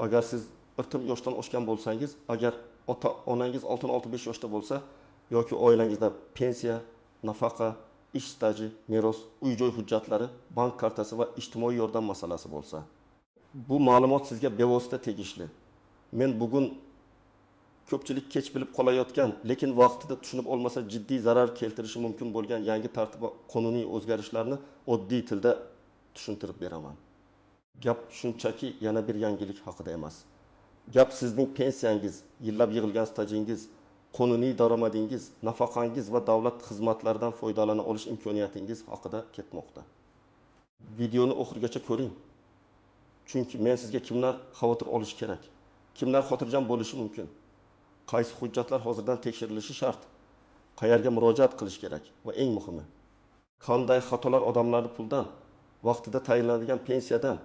Agar siz bir tim yoshdan oshgan bo'lsangiz, agar onangiz 6-5 yoshda bo'lsa yoki oilangizda pensiya, nafaqa, ish staji, meros, uy-joy hujjatlari, bank kartasi va ijtimoiy yordam masalasi bo'lsa, bu ma'lumot sizga bevosita tegishli. Men bugun ko'pchilik kech bilib qolayotgan, lekin vaqtida tushunib olmasa jiddiy zarar keltirishi mumkin bo'lgan yangi tartib va qonuniy o'zgarishlarni oddiy tilda tushuntirib beraman. Gap shunchaki yana bir yangilik haqida emas. Gap sizning pensiyangiz, yillab yig'ilgan stajingiz, qonuniy daromadingiz, nafaqangiz va davlat xizmatlaridan foydalana olish imkoniyatingiz haqida ketmoqda. Videoni oxirigacha ko'ring. Chunki men sizga kimlar xavotir olish kerak, kimlar xotirjam bo'lishi mumkin, qaysi hujjatlar hozirdan tekshirilishi shart, qayerga murojaat qilish kerak va eng muhimi, qanday xatolar odamlarni puldan, vaqtida tayinlanadigan pensiyadan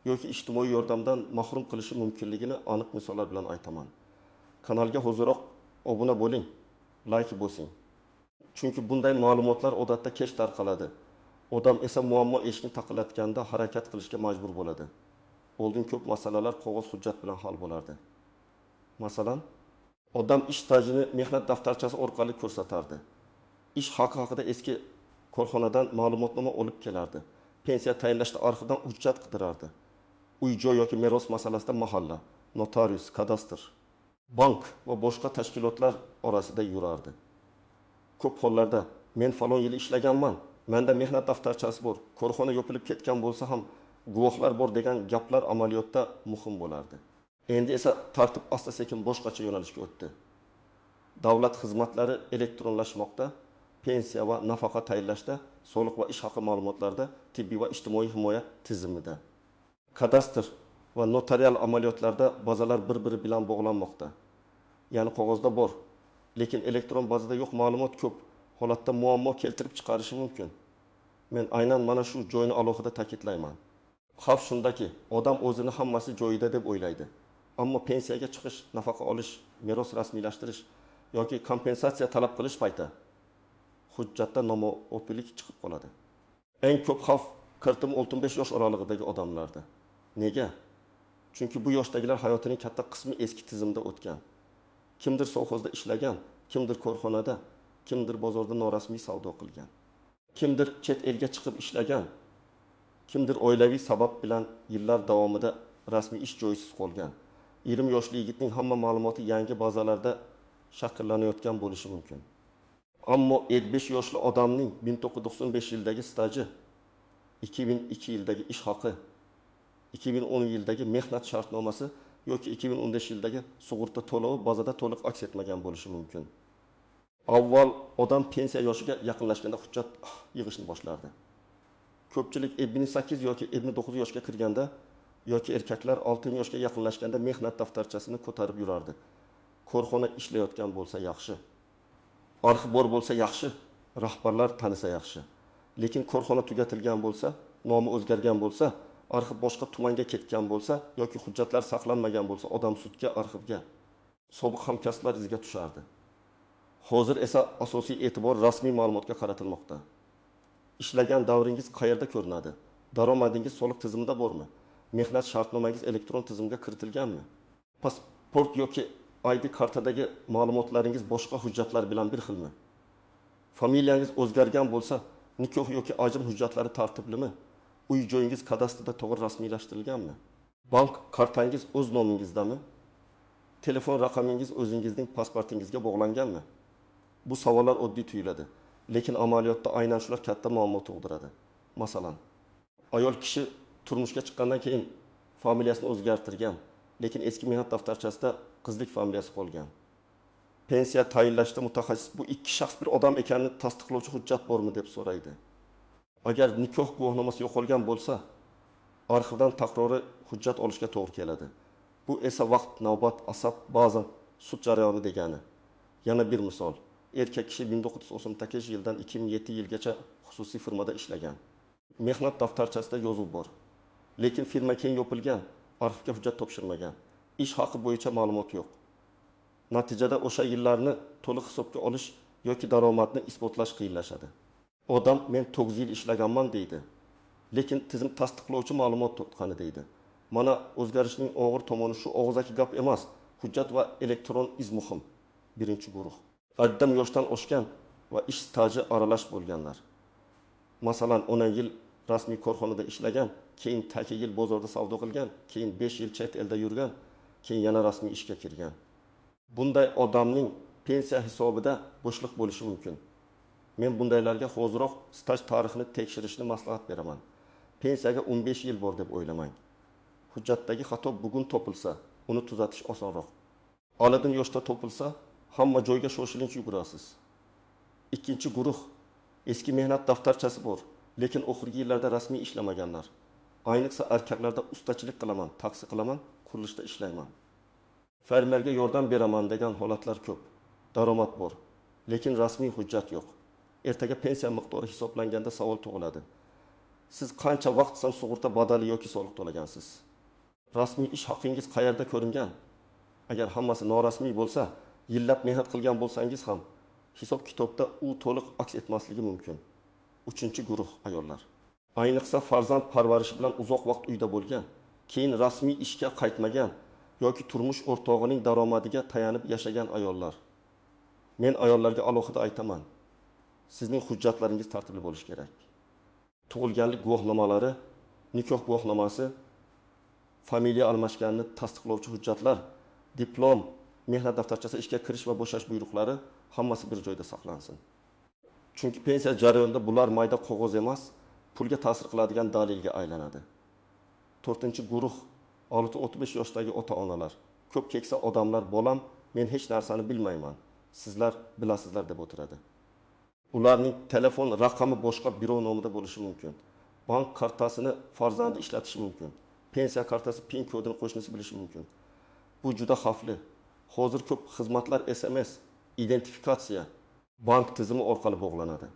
yoki ijtimoiy yordamdan mahrum qilishi mumkinligini aniq misollar bilan aytaman. Kanalga hoziroq obuna bo'ling, like bosing. Chunki bunday ma'lumotlar odatda kech tarqaladi. Odam esa muammo eshikni taqillatganda harakat qilishga majbur bo'ladi. Oldin ko'p masalalar qog'oz hujjat bilan hal bo'lardi. Masalan, odam ish stajini mehnat daftarchasi orqali ko'rsatardi. Ish haqi haqida eski korxonadan ma'lumotnoma olib kelardi. Pensiya tayinlashda arxivdan hujjat qidirardi. Uy-joy yoki meros masalasida mahalla, notarius, kadastr, bank va boshqa tashkilotlar orasida yurardi. Ko'p hollarda men falon yil ishlaganman, menda mehnat daftarchasi bor, korxona yopilib ketgan bo'lsa ham guvohlar bor degan gaplar amaliyotda muhim bo'lardi. Endi esa tartib asta-sekin boshqacha yo'nalishga o'tdi. Davlat xizmatlari elektronlashmoqda, pensiya va nafaqa tayinlashda, soliq va ish haqi ma'lumotlarda, tibbiy va ijtimoiy himoya tizimida. Kadastr va notarial amaliyotlarda bazalar bir-biri bilan bog'lanmoqda. Ya'ni qog'ozda bor, lekin elektron bazada yo'q ma'lumot ko'p holatda muammo keltirib chiqarishi mumkin. Men aynan mana shu joyni alohida ta'kidlayman. Xavf shundaki, odam o'zini hammasi joyida deb o'ylaydi. Ammo pensiyaga chiqish, nafaqa olish, meros rasmiylashtirish yoki kompensatsiya talab qilish payti hujjatda nomuvofiqlik chiqib qoladi. Eng ko'p xavf 40-35 yosh oralig'idagi odamlarda. Nega? Chunki bu yoshdagilar hayotining katta qismi eski tizimda o'tgan. Kimdir sovxozda ishlagan, kimdir korxonada, kimdir bozorda norasmiy savdo qilgan. Kimdir chet elga chiqib ishlagan, kimdir oilaviy sabab bilan yillar davomida rasmiy ish joyisiz qolgan. 20 yoshli yigitning hamma ma'lumoti yangi bazalarda shakllanayotgan bo'lishi mumkin. Ammo 55 yoshli odamning 1995 yildagi staji, 2002 yildagi ish haqi, 2010 yildagi mehnat shartnomasi yoki 2015 yildagi sug'urta to'lovi bazada to'liq aks etmagan bo'lishi mumkin. Avval odam pensiya yoshiga yaqinlashganda hujjat yig'ishni boshlardi. Ko'pchilik 58 yoki 59 yoshga kirganda yoki erkaklar 60 yoshga yaqinlashganda mehnat daftarchasini ko'tarib yurardi. Korxona ishlayotgan bo'lsa yaxshi, arxiv bor bo'lsa yaxshi, rahbarlar tanisa yaxshi. Lekin korxona tugatilgan bo'lsa, nomi o'zgargan bo'lsa, arxiv boshqa tumanga ketgan bo'lsa yoki hujjatlar saqlanmagan bo'lsa, odam sudga, arxivga, sobiq hamkasblar iziga tushardi. Hozir esa asosiy e'tibor rasmiy ma'lumotga qaratilmoqda. Ishlagan davringiz qayerda ko'rinadi? Daromadingiz soliq tizimida bormi? Mehnat shartnomangiz elektron tizimga kiritilganmi? Pasport yoki ID kartadagi ma'lumotlaringiz boshqa hujjatlar bilan bir xilmi? Familiyangiz o'zgargan bo'lsa, nikoh yoki ajrim hujjatlari tartiblimi? Uy-joyingiz kadastrda to'g'ri rasmiylashtirilganmi? Bank kartangiz o'z nomingizdami? Telefon raqamingiz o'zingizning pasportingizga bog'langanmi? Bu savollar oddiy tuyuladi, lekin amaliyotda aynan shular katta muammo tug'diradi. Masalan, ayol kishi turmushga chiqqandan keyin familiyasini o'zgartirgan, lekin eski mehnat daftarchasida qizlik familiyasi qolgan. Pensiya tayinlashda mutaxassis bu ikki shaxs bir odam ekanini tasdiqlovchi hujjat bormi deb so'raydi. Agar nikoh guvohnomasi yo'qolgan bo'lsa, arxivdan takroriy hujjat olishga to'g'ri keladi. Bu esa vaqt, navbat, asab, ba'zan sud jarayoni degani. Yana bir misol. Erkak kishi 1998 yildan 2007 yilgacha xususiy firmada ishlagan. Mehnat daftarchasida yozuv bor. Lekin firma keyin yopilgan, arxivga hujjat topshirmagan. Ish haqi bo'yicha ma'lumot yo'q. Natijada o'sha yillarni to'liq hisobga olish yoki daromadni isbotlash qiyinlashadi. Odam men 9 yil ishlaganman deydi. Lekin tizim tasdiqlovchi ma'lumot tutqani deydi. Mana o'zgarishning og'ir tomoni shu og'zaki gap emas. Hujjat va elektron iz muhim. Birinchi guruh. Addam yoshdan oshgan va ish staji aralash bo'lganlar. Masalan, 10 yil rasmiy korxonada ishlagan, keyin 2 yil bozorda savdo qilgan, keyin 5 yil chet elda yurgan, keyin yana rasmiy ishga kirgan. Bunday odamning pensiya hisobida bo'shliq bo'lishi mumkin. Men bundaylarga hozirroq staj tarixini tekshirishni maslahat beraman. Pensiyaga 15 yil bor deb o'ylamang. Hujjatdagi xato bugun topilsa, uni tuzatish osonroq. Oladin yoshda topilsa, hamma joyga shoshilinch yugurasiz. Ikkinchi guruh, eski mehnat daftarchasi bor, lekin oxirgi yillarda rasmiy ishlamaganlar. Ayniqsa erkaklarda ustachilik qilaman, taksi qilaman, qurilishda ishlayman. Fermerga yordam beraman degan holatlar ko'p. Daromad bor, lekin rasmiy hujjat yo'q. Ertaga pensiya miqdori hisoblanganda savol tug'iladi. Siz qancha vaqtdan sug'urta badali yoki soliq to'lagansiz? Rasmiy ish haqingiz qayerda ko'ringan? Agar hammasi norasmiy bo'lsa, yillab mehnat qilgan bo'lsangiz ham hisob kitobda u to'liq aks etmasligi mumkin. Uchinchi guruh ayollar. Ayniqsa farzand parvarishi bilan uzoq vaqt uyda bo'lgan, keyin rasmiy ishga qaytmagan yoki turmush o'rtog'ining daromadiga tayanib yashagan ayollar. Men ayollarga alohida aytaman. Sizning hujjatlaringiz tartibli bo'lishi kerak. Tug'ilganlik guvohnomalari, nikoh guvohnomasi, familiya almashganini tasdiqlovchi hujjatlar, diplom, mehnat daftarchasi, ishga kirish va bo'shash buyruqlari hammasi bir joyda saqlansin. Chunki pensiya jarayonida bular mayda qog'oz emas, pulga ta'sir qiladigan dalilga aylanadi. 4-guruh 6-35 yoshdagi ota-onalar. Ko'p keksa odamlar, bolam, men hech narsani bilmayman, sizlar bilasizlar deb o'tiradi. Ularning telefon raqami boshqa birov nomida bo'lishi mumkin. Bank kartasini farzandi ishlatishi mumkin. Pensiya kartasi PIN kodini qo'shnisi bilishi mumkin. Bu juda xavfli. Hozir ko'p xizmatlar SMS, identifikatsiya, bank tizimi orqali bog'lanadi.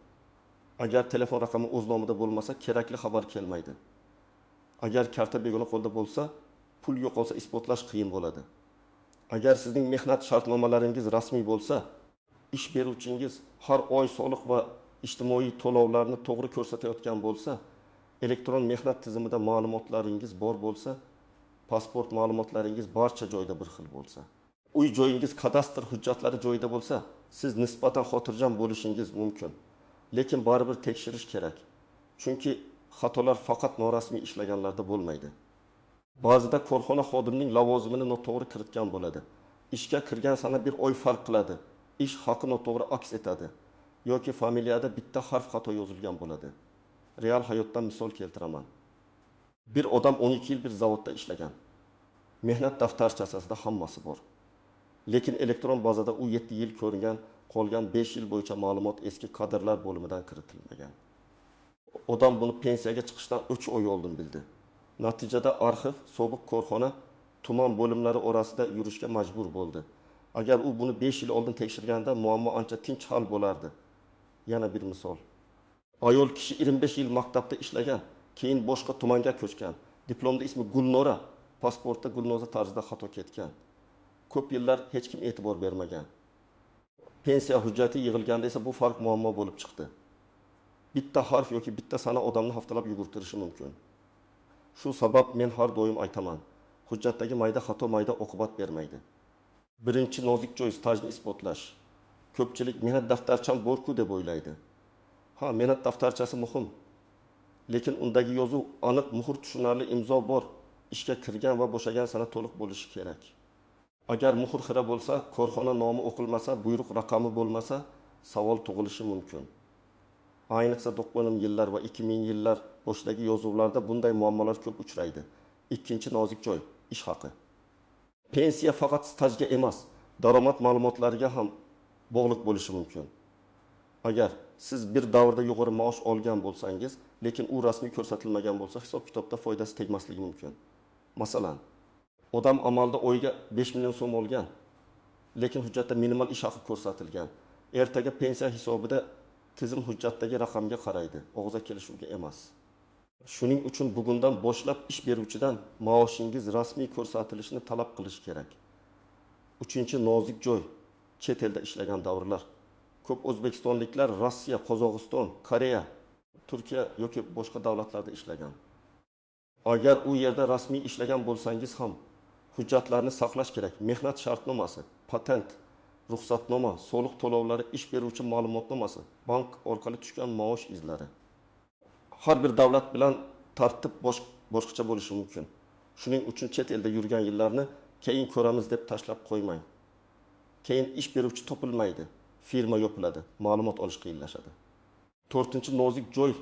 Agar telefon raqami o'z nomida bo'lmasa, kerakli xabar kelmaydi. Agar karta begona qo'lda bo'lsa, pul yo'qolsa isbotlash qiyin bo'ladi. Agar sizning mehnat shartnomalaringiz rasmiy bo'lsa, ish beruvchingiz har oy soliq va ijtimoiy to'lovlarni to'g'ri ko'rsatayotgan bo'lsa, elektron mehnat tizimida ma'lumotlaringiz bor bo'lsa, pasport ma'lumotlaringiz barcha joyda bir xil bo'lsa, uy joyingiz kadastr hujjatlari joyida bo'lsa, siz nisbatan xotirjam bo'lishingiz mumkin. Lekin baribir tekshirish kerak. Chunki xatolar faqat norasmiy ishlaganlarda bo'lmaydi. Ba'zida korxona xodimining lavozimini noto'g'ri kiritgan bo'ladi. Ishga kirgan sana bir oy farq qiladi. Ish haqi noto'g'ri aks etadi. Yoki familiyada bitta harf xato yozilgan bo'ladi. Real hayotdan misol keltiraman. Bir odam 12 yil bir zavodda ishlagan. Mehnat daftarchasida hammasi bor. Lekin elektron bazada u 7 yil ko'rgan, qolgan 5 yil bo'yicha ma'lumot eski kadrlar bo'limidan kiritilmagan. Odam buni pensiyaga chiqishdan 3 oy oldin bildi. Natijada arxiv, sobiq korxona, tuman bo'limlari orasida yurishga majbur bo'ldi. Agar u buni 5 yil oldin tekshirganda muammo ancha tinch hal bo'lardi. Yana bir misol. Ayol kishi 25 yil maktabda ishlagan, keyin boshqa tumanga ko'chgan. Diplomda ismi Gulnora, pasportda Gulnoza tarzida xato ketgan. Ko'p yillar hech kim e'tibor bermagan. Pensiya hujjati yig'ilganda esa bu farq muammo bo'lib chiqdi. Bitta harf yoki bitta sana odamni haftalab yugurtirishi mumkin. Shu sabab men har doim aytaman, hujjatdagi mayda xato mayda oqibat bermaydi. Birinchi nozik joy stajni isbotlash. Ko'pchilik mehnat daftarcham bor-ku deb o'ylaydi. Ha, mehnat daftarchasi muhim. Lekin undagi yozuv aniq, muhr tushunarli imzo bor. Ishga kirgan va bo'shagan sana to'liq bo'lishi kerak. Agar muhr xira bo'lsa, korxona nomi o'qilmasa, buyruq raqami bo'lmasa, savol tug'ilishi mumkin. Ayniqsa 90 yillar va 2000 yillar boshidagi yozuvlarda bunday muammolar ko'p uchraydi. Ikkinchi nozik joy, ish haqi. Pensiya faqat stajga emas, daromad ma'lumotlariga ham bog'liq bo'lishi mumkin. Agar siz bir davrda yuqori maosh olgan bo'lsangiz, lekin u rasmiy ko'rsatilmagan bo'lsa, hisob-kitobda foydasi tegmasligi mumkin. Masalan, odam amalda oyiga 5 million so'm olgan, lekin hujjatda minimal ish haqi ko'rsatilgan. Ertaga pensiya hisobida tizim hujjatdagi raqamga qaraydi, og'za kelishuvga emas. Shuning uchun bugundan boshlab ish beruvchidan maoshingiz rasmiy ko'rsatilishini talab qilish kerak. Uchinchi nozik joy, chet elda ishlagan davrlar. Ko'p o'zbekistonliklar Rossiya, Qozog'iston, Koreya, Turkiya yoki boshqa davlatlarda ishlagan. Agar u yerda rasmiy ishlagan bo'lsangiz ham hujjatlarni saqlash kerak. Mehnat shartnomasi, patent, ruxsatnoma, soliq to'lovlari, ish beruvchi ma'lumotnomasi, bank orqali tushgan maosh izlari. Har bir davlat bilan tartib boshqacha bo'lishi mumkin. Shuning uchun chet elda yurgan yillarni keyin ko'ramiz deb tashlab qo'ymang. Keyin ish beruvchi topilmaydi, firma yopiladi, ma'lumot olish qiyinlashadi. 4-chi nozik joy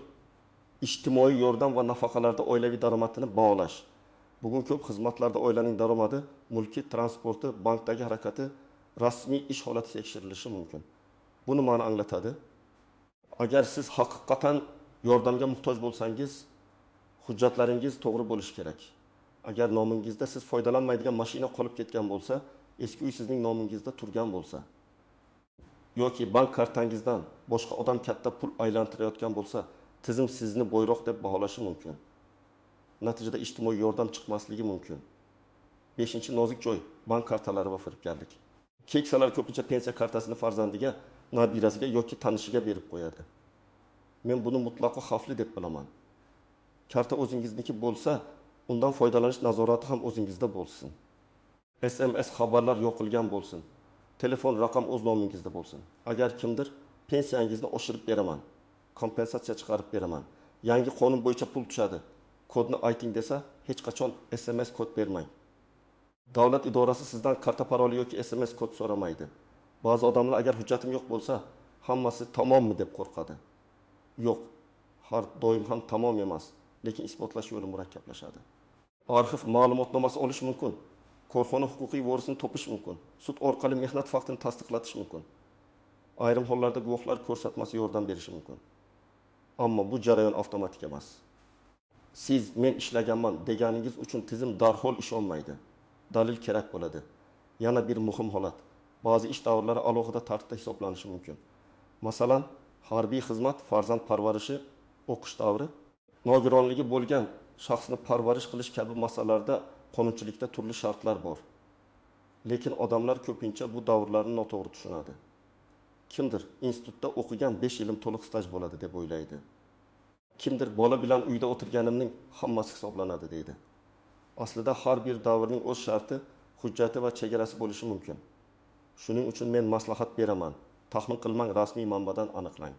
ijtimoiy yordam va nafaqalarda oilaviy daromadini bog'lash. Bugun ko'p xizmatlarda oilaning daromadi, mulki transporti, bankdagi harakati, rasmiy ish holati tekshirilishi mumkin. Bu nimani anglatadi? Agar siz haqiqatan yordamga muhtoj bo'lsangiz, hujjatlaringiz to'g'ri bo'lishi kerak. Agar nomingizda siz foydalanmaydigan mashina qolib ketgan bo'lsa, eski uy sizning nomingizda turgan bo'lsa, yoki bank kartangizdan boshqa odam katta pul aylantirayotgan bo'lsa, tizim sizni boyroq deb baholashi mumkin. Natijada ijtimoiy yordam chiqmasligi mumkin. 5-nozik joy bank kartalari va firibgarlik. Keksalar ko'pincha pensiya kartasini farzandiga, nabirasiga yoki tanishiga berib qo'yadi. Men buni mutlaqo xavfli deb bilaman. Karta o'zingizniki bo'lsa, undan foydalanish nazorati ham o'zingizda bo'lsin. SMS xabarlar yo'qilgan bo'lsin. Telefon raqam o'z nomingizda bo'lsin. Agar kimdir pensiyangizni oshirib beraman, kompensatsiya chiqarib beraman, yangi qonun bo'yicha pul tushadi, kodni ayting desa, hech qachon SMS kod bermang. Davlat idorasi sizdan karta paroli yoki SMS kod so'ramaydi. Ba'zi odamlar agar hujjatim yo'q bo'lsa, hammasi tamommi deb qo'rqadi. Yo'q, har doim ham tamom emas, lekin isbotlash yo'li murakkablashadi. Arxiv ma'lumotnomasi olish mumkin. Korxona huquqiy vorisini topish mumkin. Sud orqali mehnat faktini tasdiqlatish mumkin. Ayrim hollarda guvohlar ko'rsatmasi yordam berishi mumkin. Ammo bu jarayon avtomatik emas. Siz men ishlaganman deganingiz uchun tizim darhol ish olmaydi. Dalil kerak bo'ladi. Yana bir muhim holat. Ba'zi ish davrlari alohida tartibda hisoblanishi mumkin. Masalan, harbiy xizmat, farzand parvarishi, o'qish davri, nogironligi bo'lgan shaxsni parvarish qilish kabi masalalarda qonunchilikda turli shartlar bor. Lekin odamlar ko'pincha bu davrlarni noto'g'ri tushunadi. Kimdir institutda o'qigan 5 yilim to'liq staj bo'ladi deb o'ylaydi. Kimdir bola bilan uyda o'tirganimning hammasi hisoblanadi deydi. Aslida har bir davrning o'z sharti, hujjati va chegarasi bo'lishi mumkin. Shuning uchun men maslahat beraman. Taxmin qilmang, rasmiy manbadan aniqlang.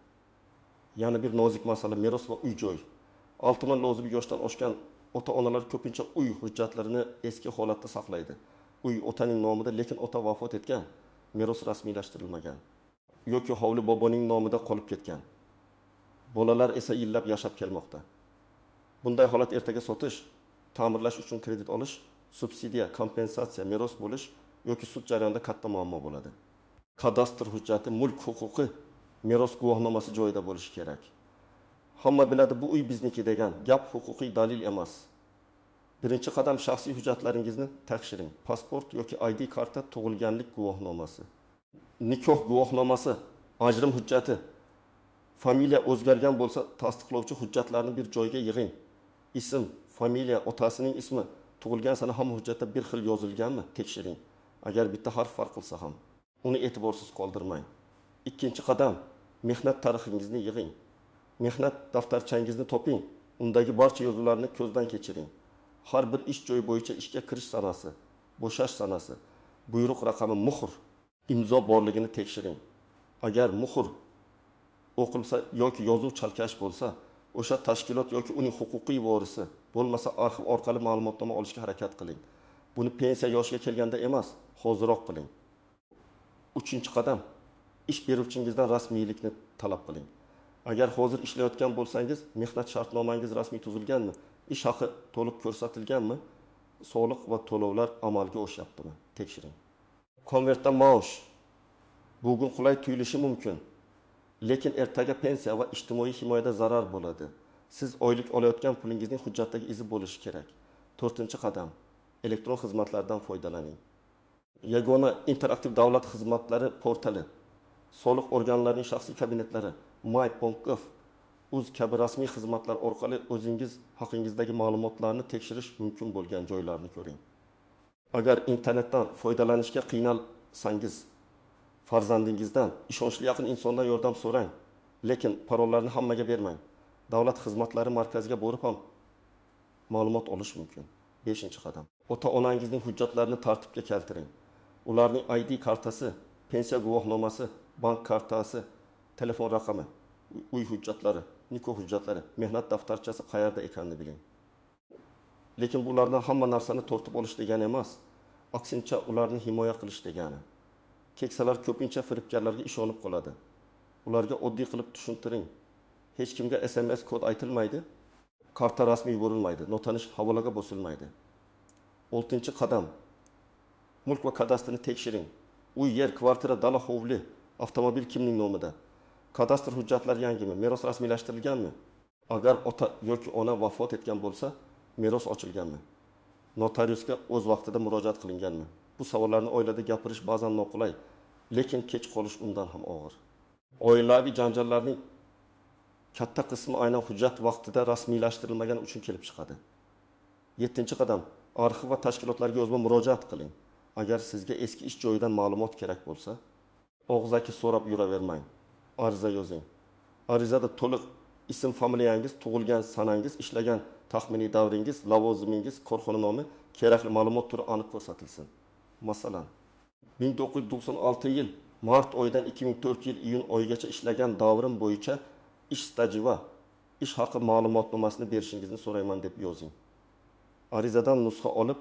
Yana bir nozik masala meros va uy-joy. 6 lozim yoshdan oshgan ota-onalar ko'pincha uy hujjatlarini eski holatda saqlaydi. Uy otaning nomida, lekin ota vafot etgan, meros rasmiylashtirilmagan yoki hovli boboning nomida qolib ketgan. Bolalar esa yillab yashab kelmoqda. Bunday holat ertaga sotish, ta'mirlash uchun kredit olish, subsidiya, kompensatsiya, meros bo'lish yoki sud jarayonida katta muammo bo'ladi. Kadastr hujjati, mulk huquqi, meros guvohnomasi joyida bo'lishi kerak. Hamma biladi, bu uy bizniki degan gap huquqiy dalil emas. Birinchi qadam shaxsiy hujjatlaringizni tekshiring. Pasport yoki ID karta, tug'ilganlik guvohnomasi, nikoh guvohnomasi, ajrim hujjati, familiya o'zgargan bo'lsa tasdiqlovchi hujjatlarni bir joyga yig'ing. Ism, familiya, otasining ismi, tug'ilgan sana hamma hujjatda bir xil yozilganmi? Tekshiring. Agar bitta harf farq qilsa ham, uni e'tiborsiz qoldirmang. Ikkinchi qadam, mehnat tarixingizni yig'ing. Mehnat daftarchangizni toping. Undagi barcha yozuvlarni ko'zdan kechiring. Har bir ish joyi bo'yicha ishga kirish sanasi, bo'shash sanasi, buyruq raqami, muhr, imzo borligini tekshiring. Agar muhr o'qilsa yoki yozuv chalkash bo'lsa, o'sha tashkilot yoki uning huquqiy vorisi, bo'lmasa arxiv orqali ma'lumotnoma olishga harakat qiling. Buni pensiya yoshiga kelganda emas, hoziroq qiling. 3-qadam, ish beruvchingizdan rasmiylikni talab qiling. Agar hozir ishlayotgan bo'lsangiz, mehnat shartnomangiz rasmiy tuzilganmi? Ish haqi to'liq ko'rsatilganmi? Soliq va to'lovlar amalga oshyaptimi? Tekshiring. Konvertda maosh bugun qulay tuyulishi mumkin, lekin ertaga pensiya va ijtimoiy himoyada zarar bo'ladi. Siz oylik olayotgan pulingizning hujjatdagi izi bo'lishi kerak. 4-qadam, elektron xizmatlardan foydalaning. Yagona interaktiv davlat xizmatlari portali, soliq organlarining shaxsiy kabinetlari, My.gov, Uz kabi rasmiy xizmatlar orqali o'zingiz haqingizdagi ma'lumotlarni tekshirish mumkin bo'lgan joylarni ko'ring. Agar internetdan foydalanishga qiynalsangiz, farzandingizdan, ishonchli yaqin insondan yordam so'rang, lekin parollarni hammaga bermang. Davlat xizmatlari markaziga borib ham ma'lumot olish mumkin. 5-qadam. Ota-onangizning hujjatlarini tartibga keltiring. Ularning ID kartasi, pensiya guvohnomasi, bank kartasi, telefon raqami, uy hujjatlari, nikoh hujjatlari, mehnat daftarchasi qayerda ekanini biling. Lekin bulardan hamma narsani tortib olish degani emas, aksincha ularni himoya qilish degani. Keksalar ko'pincha firibgarlarga ishonib qoladi. Ularga oddiy qilib tushuntiring. Hech kimga SMS kod aytilmaydi, karta rasmiy yuborilmaydi, notanish havolaga bosilmaydi. 6-qadam. Mulk va kadastrni tekshiring. Uy, yer, kvartira, dala, hovli, avtomobil kimning nomida? Kadastr hujjatlari yangimi? Meros rasmiylashtirilganmi? Agar ota yoki ona vafot etgan bo'lsa, meros ochilganmi? Notariusga o'z vaqtida murojaat qilinganmi? Bu savollarni oilada gapirish ba'zan noqulay, lekin kech qolish undan ham og'ir. Oilaviy janjallarning katta qismi aynan hujjat vaqtida rasmiylashtirilmagan uchun kelib chiqadi. 7-qadam. Arxiv va tashkilotlarga yozma murojaat qiling. Agar sizga eski ish joyidan ma'lumot kerak bo'lsa, og'zaki so'rab yuravermang. Ariza yozing. Arizada to'liq ism, familiyangiz, tug'ilgan sanangiz, ishlagan taxminiy davringiz, lavozimingiz, korxona nomi, kerakli ma'lumot turi aniq ko'rsatilsin. Masalan, 1996-yil mart oyidan 2004-yil iyun oyigacha ishlagan davrim bo'yicha ish staji va ish haqi ma'lumotnomasini berishingizni so'rayman deb yozing. Arizadan nusxa olib,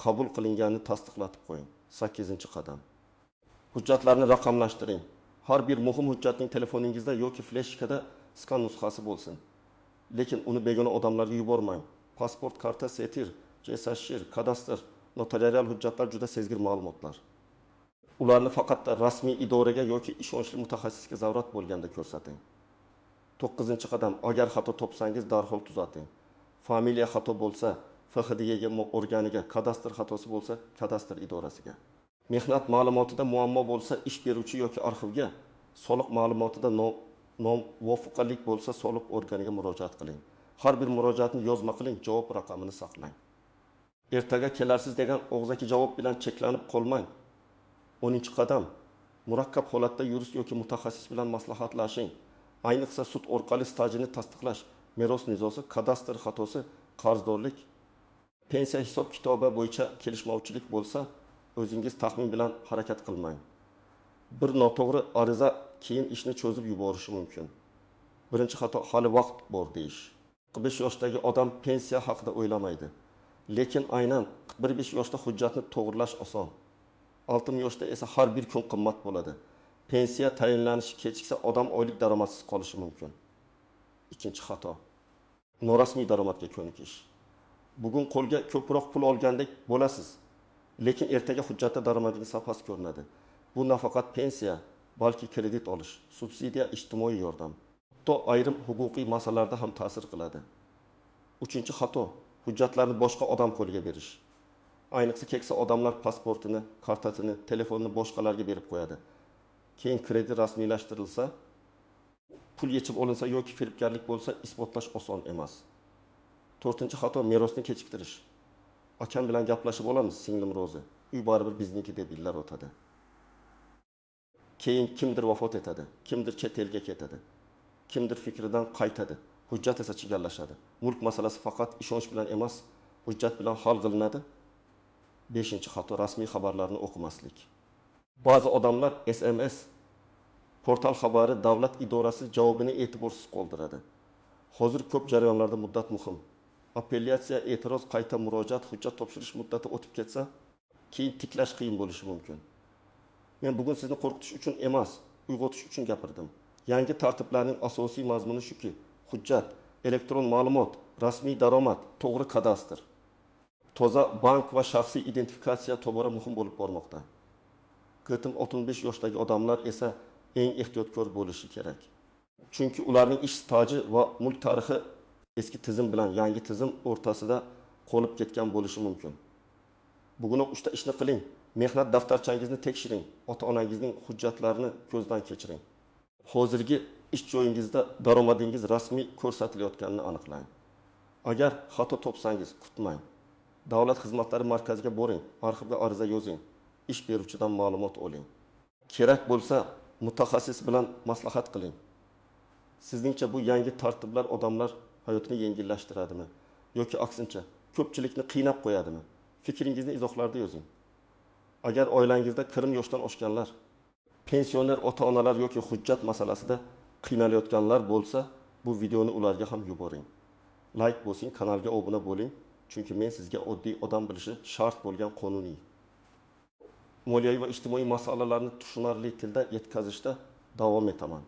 qabul qilinganini tasdiqlatib qo'ying. 8-qadam. Hujjatlarni raqamlashtiring. Har bir muhim hujjatning telefoningizda yoki fleshkada skan nusxasi bo'lsin. Lekin uni begona odamlarga yubormang. Pasport, karta, setir, JSHR, kadastr, notarial hujjatlar juda sezgir ma'lumotlar. Ularni faqat rasmiy idoraga yoki ishonchli mutaxassisga zarurat bo'lganda ko'rsating. 9-qadam. Agar xato topsangiz, darhol tuzating. Familiya xato bo'lsa, FHDga organiga, kadastr xatosi bo'lsa, kadastr idorasiga. Mehnat ma'lumotida muammo bo'lsa, ish beruvchi yoki arxivga, soliq ma'lumotida nomuvofiqlik bo'lsa, soliq organiga murojaat qiling. Har bir murojaatni yozma qiling, javob raqamini saqlang. Ertaga kelarsiz degan og'zaki javob bilan cheklanib qolmang. 10-qadam. Murakkab holatda yurist yoki mutaxassis bilan maslahatlashing. Ayniqsa sud orqali stajini tasdiqlash, meros nizosi, kadastr xatosi, qarzdorlik, pensiya hisob kitobi bo'yicha kelishmovchilik bo'lsa, o'zingiz taxmin bilan harakat qilmang. Bir noto'g'ri ariza keyin ishni cho'zib yuborishi mumkin. Birinchi xato hali vaqt bor deyish. 45 yoshdagi odam pensiya haqida o'ylamaydi. Lekin aynan 45 yoshda hujjatni to'g'rilash oson. 60 yoshda esa har bir kun qimmat bo'ladi. Pensiya tayinlanishi kechiksa odam oylik daromadsiz qolishi mumkin. Ikkinchi xato. Norasmiy daromadga ko'nikish. Bugun qo'lga ko'proq pul olgandek bo'lasiz, lekin ertaga hujjatda daromadingiz past ko'rinadi. Bu nafaqat pensiya, balki kredit olish, subsidiya, ijtimoiy yordam, hatto ayrim huquqiy masalalarda ham ta'sir qiladi. 3-xato. Hujjatlarni boshqa odam qo'liga berish. Ayniqsa keksa odamlar pasportini, kartasini, telefonini boshqalarga berib qo'yadi. Keyin kredit rasmiylashtirilsa, pul yechib olinsa yoki firibgarlik bo'lsa, isbotlash oson emas. 4-xato. Merosni kechiktirish. Akam bilan gaplashib olamiz, singlim rozi. Uy baribir bizniki deb yillar o'tadi. Keyin kimdir vafot etadi, kimdir chet elga ketadi, kimdir fikridan qaytadi, hujjat esa chigallashadi. Mulk masalasi faqat ishonch bilan emas, hujjat bilan hal qilinadi. 5-xato. Rasmiy xabarlarni o'qimaslik. Ba'zi odamlar SMS, portal xabari, davlat idorasi javobini e'tiborsiz qoldiradi. Hozir ko'p jarayonlarda muddat muhim. Apellyatsiya, e'tiroz, qayta murojaat, hujjat topshirish muddati o'tib ketsa, keyin tiklash qiyin bo'lishi mumkin. Men bugun sizni qo'rqitish uchun emas, uyg'otish uchun gapirdim. Yangi tartiblarning asosiy mazmuni shuki, hujjat, elektron ma'lumot, rasmiy daromad, to'g'ri kadastr, toza bank va shaxsiy identifikatsiya tobora muhim bo'lib bormoqda. 40-65 yoshdagi odamlar esa eng ehtiyotkor bo'lishi kerak. Chunki ularning ish staji va mulk tarixi eski tizim bilan yangi tizim o'rtasida qolib ketgan bo'lishi mumkin. Bugun 3ta ishni qiling. Mehnat daftarchangizni tekshiring. Ota-onangizning hujjatlarini ko'zdan kechiring. Hozirgi ish joyingizda daromadingiz rasmiy ko'rsatilayotganini aniqlang. Agar xato topsangiz, kutmang. Davlat xizmatlari markaziga boring, arxivga ariza yozing, ish beruvchidan ma'lumot oling. Kerak bo'lsa, mutaxassis bilan maslahat qiling. Sizningcha bu yangi tartiblar odamlar hayotini yengillashtiradimi yoki aksincha ko'pchilikni qiynab qo'yadimi? Fikringizni izohlarda yozing. Agar oilangizda kirim yoshdan oshganlar, pensioner ota-onalar yoki hujjat masalasida qiynalayotganlar bo'lsa, bu videoni ularga ham yuboring. Like bosing, kanalga obuna bo'ling, chunki men sizga oddiy odam bilishi shart bo'lgan qonuniy. Moliyaviy va ijtimoiy masalalarni tushunarli tilda yetkazishda davom etaman.